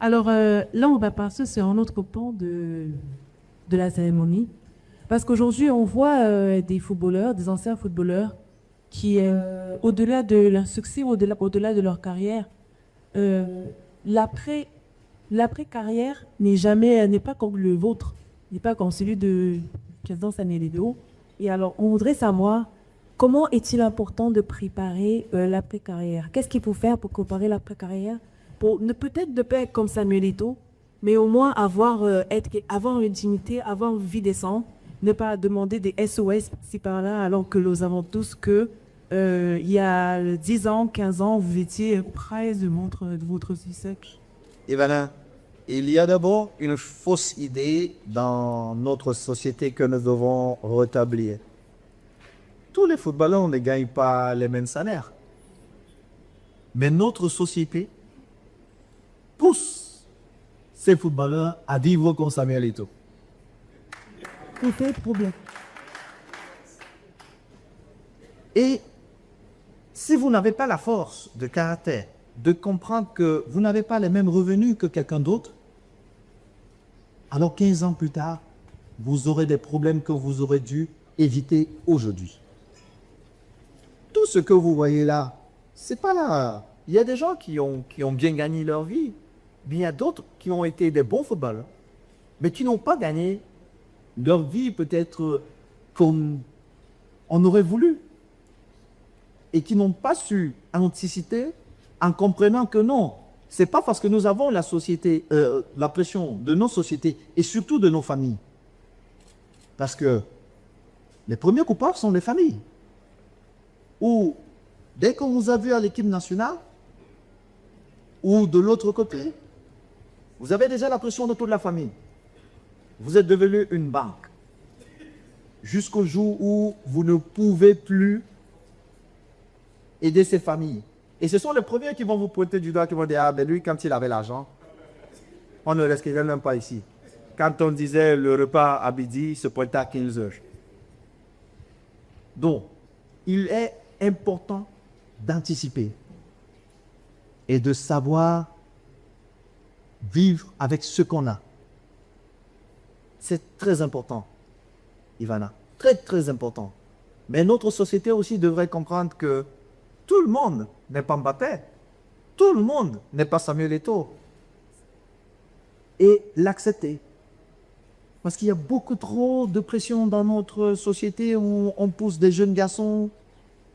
Alors là, on va passer sur un autre pan de la cérémonie. Parce qu'aujourd'hui, on voit des footballeurs, des anciens footballeurs, qui, au-delà de leur succès, au-delà de leur carrière, euh, l'après, l'après-carrière n'est pas comme le vôtre, n'est pas comme celui de président Samuel Eto'o. Et alors, on voudrait savoir comment est-il important de préparer l'après-carrière? Qu'est-ce qu'il faut faire pour préparer l'après-carrière? Pour ne peut-être ne pas être comme Samuel Eto'o, mais au moins avoir une dignité, avoir une vie décente, ne pas demander des SOS si par là, alors que nous savons tous que il y a 10 ans, 15 ans, vous étiez près de votre succès. Ivana, il y a d'abord une fausse idée dans notre société que nous devons rétablir. Tous les footballeurs ne gagnent pas les mêmes salaires. Mais notre société pousse ces footballeurs à vivre comme Samuel Eto'o. Vous faites problème. Et si vous n'avez pas la force de caractère de comprendre que vous n'avez pas les mêmes revenus que quelqu'un d'autre, alors 15 ans plus tard, vous aurez des problèmes que vous aurez dû éviter aujourd'hui. Tout ce que vous voyez là, c'est pas là. Il y a des gens qui ont bien gagné leur vie, mais il y a d'autres qui ont été des bons footballeurs, mais qui n'ont pas gagné leur vie peut-être comme on aurait voulu, et qui n'ont pas su anticiper en comprenant que non, c'est pas parce que nous avons la société, la pression de nos sociétés et surtout de nos familles. Parce que les premiers coupables sont les familles. Ou dès qu'on vous a vu à l'équipe nationale, ou de l'autre côté, vous avez déjà la pression de toute la famille. Vous êtes devenu une banque. Jusqu'au jour où vous ne pouvez plus aider ces familles. Et ce sont les premiers qui vont vous pointer du doigt, qui vont dire, ah ben lui, quand il avait l'argent, on ne respirait même pas ici. Quand on disait le repas à midi, il se pointait à 15 heures. Donc, il est important d'anticiper et de savoir vivre avec ce qu'on a. C'est très important, Ivana. Très, très important. Mais notre société aussi devrait comprendre que tout le monde n'est pas Mbappé. Tout le monde n'est pas Samuel Eto'o. Et l'accepter. Parce qu'il y a beaucoup trop de pression dans notre société où on pousse des jeunes garçons,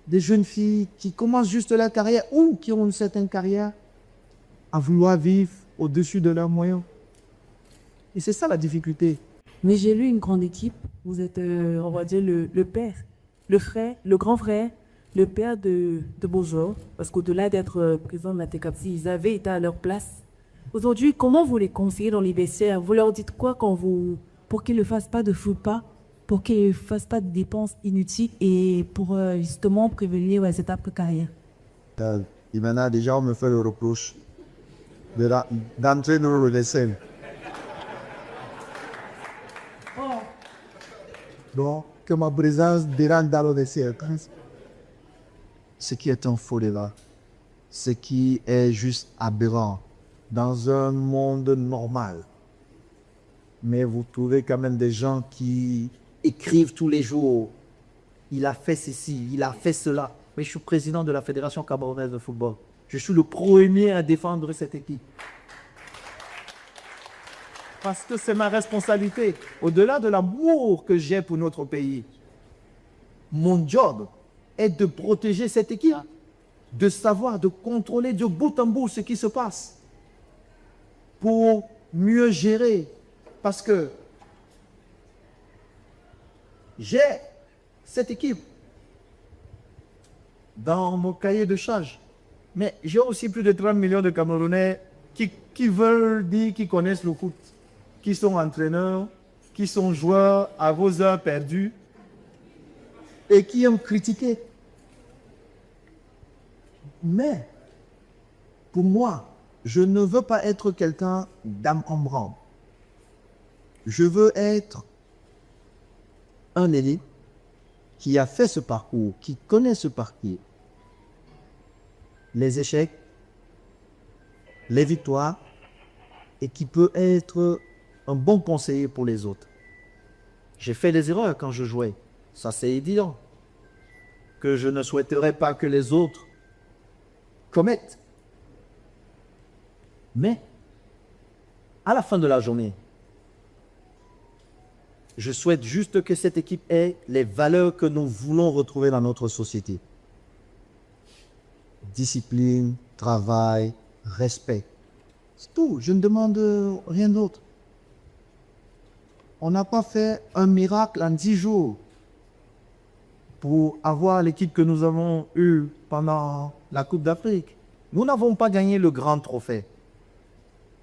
des jeunes filles qui commencent juste leur carrière ou qui ont une certaine carrière à vouloir vivre au-dessus de leurs moyens. Et c'est ça la difficulté. Mais j'ai lu une grande équipe. Vous êtes, on va dire, le père, le frère, le grand frère, le père de Bojo. Parce qu'au-delà d'être président de la TECAPSI, ils avaient été à leur place. Aujourd'hui, comment vous les conseillez dans les vestiaires? Vous leur dites quoi pour qu'ils ne fassent pas de faux pas, pour qu'ils ne fassent pas de dépenses inutiles et pour justement prévenir cette après-carrière? Ivana, déjà, on me fait le reproche d'entrer dans le dessin. Donc, que ma présence dérange dans le dessin. Ce qui est un faux débat, ce qui est juste aberrant dans un monde normal. Mais vous trouvez quand même des gens qui écrivent tous les jours. Il a fait ceci, il a fait cela. Mais je suis président de la Fédération camerounaise de football. Je suis le premier à défendre cette équipe. Parce que c'est ma responsabilité. Au-delà de l'amour que j'ai pour notre pays, mon job est de protéger cette équipe, de savoir, de contrôler de bout en bout ce qui se passe pour mieux gérer. Parce que j'ai cette équipe dans mon cahier de charge. Mais j'ai aussi plus de 30 millions de Camerounais qui veulent dire qu'ils connaissent le foot, qui sont entraîneurs, qui sont joueurs à vos heures perdues et qui aiment critiquer. Mais, pour moi, je ne veux pas être quelqu'un d'âme encombrante. Je veux être un élite qui a fait ce parcours, qui connaît ce parcours. Les échecs, les victoires, et qui peut être un bon conseiller pour les autres. J'ai fait des erreurs quand je jouais, ça c'est évident, que je ne souhaiterais pas que les autres commettent. Mais, à la fin de la journée, je souhaite juste que cette équipe ait les valeurs que nous voulons retrouver dans notre société. Discipline, travail, respect. C'est tout, je ne demande rien d'autre. On n'a pas fait un miracle en 10 jours pour avoir l'équipe que nous avons eue pendant la Coupe d'Afrique. Nous n'avons pas gagné le grand trophée.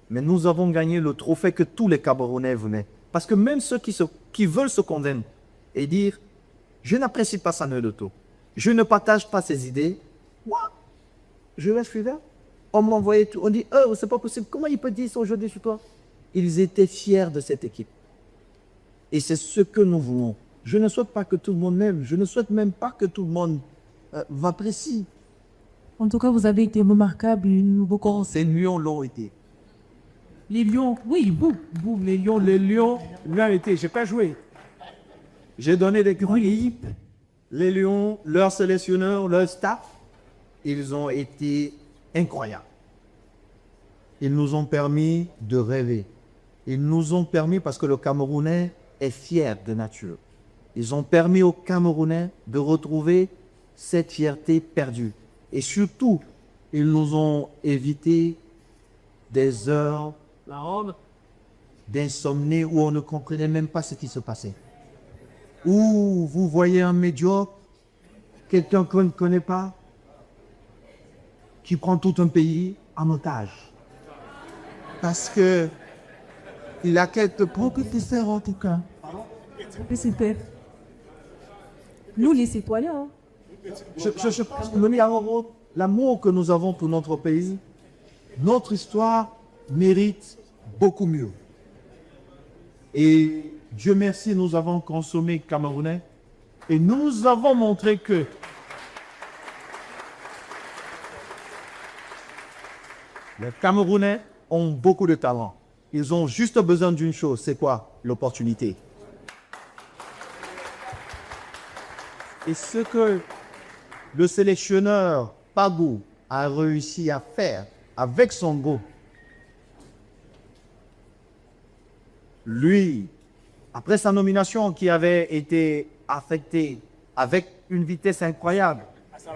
Mais nous avons gagné le trophée que tous les Camerounais venaient. Parce que même ceux qui veulent se condamner et dire « Je n'apprécie pas Samuel Eto'o, je ne partage pas ses idées », moi, je reste fidèle. On m'envoyait tout. On dit « Oh, c'est pas possible. Comment il peut dire ça aujourd'hui sur toi ?» Ils étaient fiers de cette équipe. Et c'est ce que nous voulons. Je ne souhaite pas que tout le monde m'aime. Je ne souhaite même pas que tout le monde m'apprécie. En tout cas, vous avez été remarquable. Vos Ces lions l'ont été. Les Lions, oui, boum. Les Lions l'ont été. Je n'ai pas joué. J'ai donné des grilles. Les Lions, leurs sélectionneurs, leur staff, ils ont été incroyables. Ils nous ont permis de rêver. Ils nous ont permis, parce que le Camerounais est fier de nature, ils ont permis aux Camerounais de retrouver cette fierté perdue. Et surtout, ils nous ont évité des heures d'insomnie où on ne comprenait même pas ce qui se passait. Où vous voyez un médiocre, quelqu'un qu'on ne connaît pas, qui prend tout un pays en otage. Parce que il a quelques propres en tout cas. Mais c'était. Nous, les citoyens. Je pense que l'amour que nous avons pour notre pays, notre histoire mérite beaucoup mieux. Et Dieu merci, nous avons consommé Camerounais et nous avons montré que les Camerounais ont beaucoup de talent. Ils ont juste besoin d'une chose, c'est quoi? L'opportunité. Et ce que le sélectionneur Pagou a réussi à faire avec son go, lui, après sa nomination qui avait été affectée avec une vitesse incroyable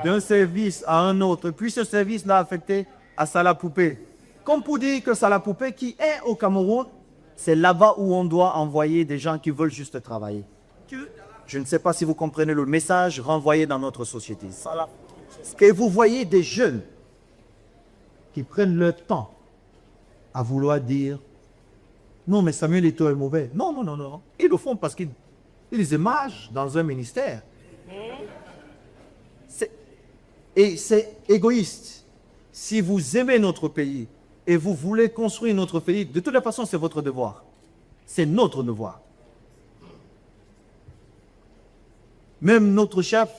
d'un service à un autre, puis ce service l'a affecté à Salah Poupé. Comme pour dire que Salah Poupé, qui est au Cameroun, c'est là-bas où on doit envoyer des gens qui veulent juste travailler. Je ne sais pas si vous comprenez le message renvoyé dans notre société. Et vous voyez des jeunes qui prennent leur temps à vouloir dire « Non, mais Samuel Eto'o est mauvais. » Non, non, non, non. Ils le font parce qu'ils émargent dans un ministère. Et c'est égoïste. Si vous aimez notre pays et vous voulez construire notre pays, de toute façon, c'est votre devoir. C'est notre devoir. Même notre chef,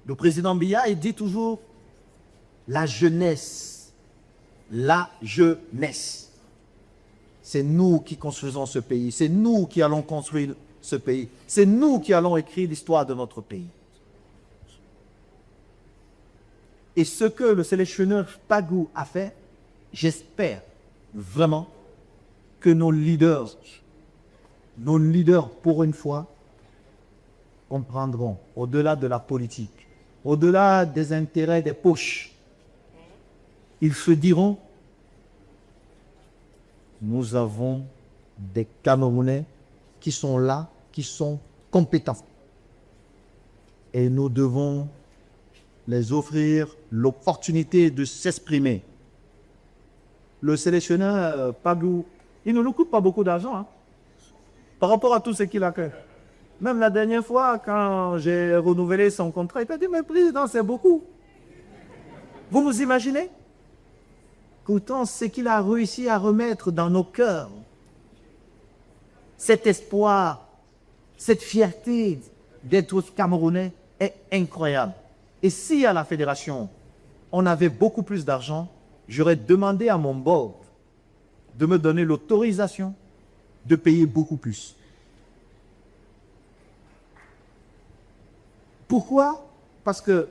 le président Biya, il dit toujours la jeunesse. La jeunesse. C'est nous qui construisons ce pays. C'est nous qui allons construire ce pays. C'est nous qui allons écrire l'histoire de notre pays. Et ce que le sélectionneur Pagou a fait, j'espère vraiment que nos leaders pour une fois, comprendront, au-delà de la politique, au-delà des intérêts des poches, ils se diront, nous avons des Camerounais qui sont là, qui sont compétents. Et nous devons les offrir l'opportunité de s'exprimer. Le sélectionneur Pagou, il ne nous coûte pas beaucoup d'argent, hein, par rapport à tout ce qu'il a fait. Même la dernière fois, quand j'ai renouvelé son contrat, il m'a dit, mais président, c'est beaucoup. Vous vous imaginez? Pourtant, ce qu'il a réussi à remettre dans nos cœurs, cet espoir, cette fierté d'être Camerounais est incroyable. Et si à la fédération, on avait beaucoup plus d'argent, j'aurais demandé à mon board de me donner l'autorisation de payer beaucoup plus. Pourquoi? Parce que,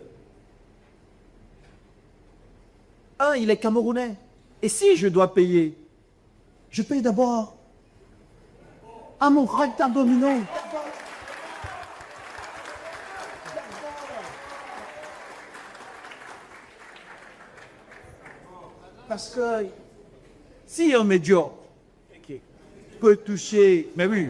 il est Camerounais. Et si je dois payer, je paye d'abord à mon recte abdominal. Parce que si un médiocre peut toucher, mais oui.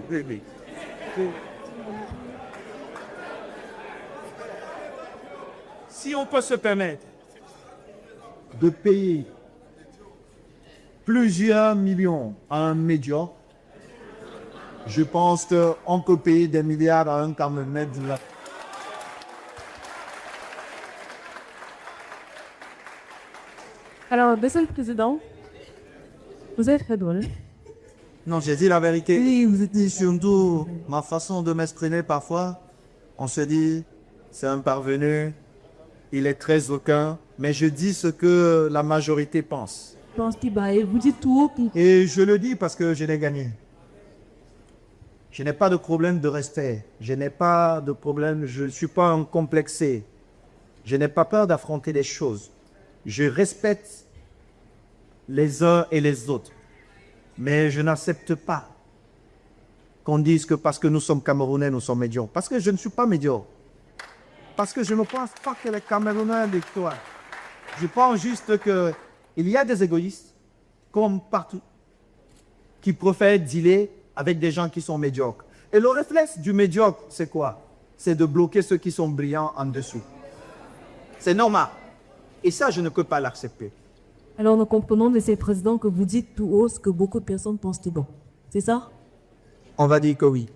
Si on peut se permettre de payer plusieurs millions à un médiocre, je pense qu'on peut payer des milliards à un Camerounais. Alors, Monsieur le Président, vous êtes très drôle. Non, j'ai dit la vérité. Oui, vous êtes surtout ma façon de m'exprimer parfois. On se dit, c'est un parvenu, il est très aucun, mais je dis ce que la majorité pense. Vous dites tout haut. Et je le dis parce que je l'ai gagné. Je n'ai pas de problème de respect. Je n'ai pas de problème, je ne suis pas un complexé. Je n'ai pas peur d'affronter les choses. Je respecte les uns et les autres. Mais je n'accepte pas qu'on dise que parce que nous sommes Camerounais, nous sommes médiocres. Parce que je ne suis pas médiocre. Parce que je ne pense pas que les Camerounais victoire. Je pense juste qu'il y a des égoïstes, comme partout, qui préfèrent dealer avec des gens qui sont médiocres. Et le réflexe du médiocre, c'est quoi? C'est de bloquer ceux qui sont brillants en dessous. C'est normal. Et ça, je ne peux pas l'accepter. Alors, nous comprenons de ces présidents que vous dites tout haut ce que beaucoup de personnes pensent tout bas. C'est ça? On va dire que oui.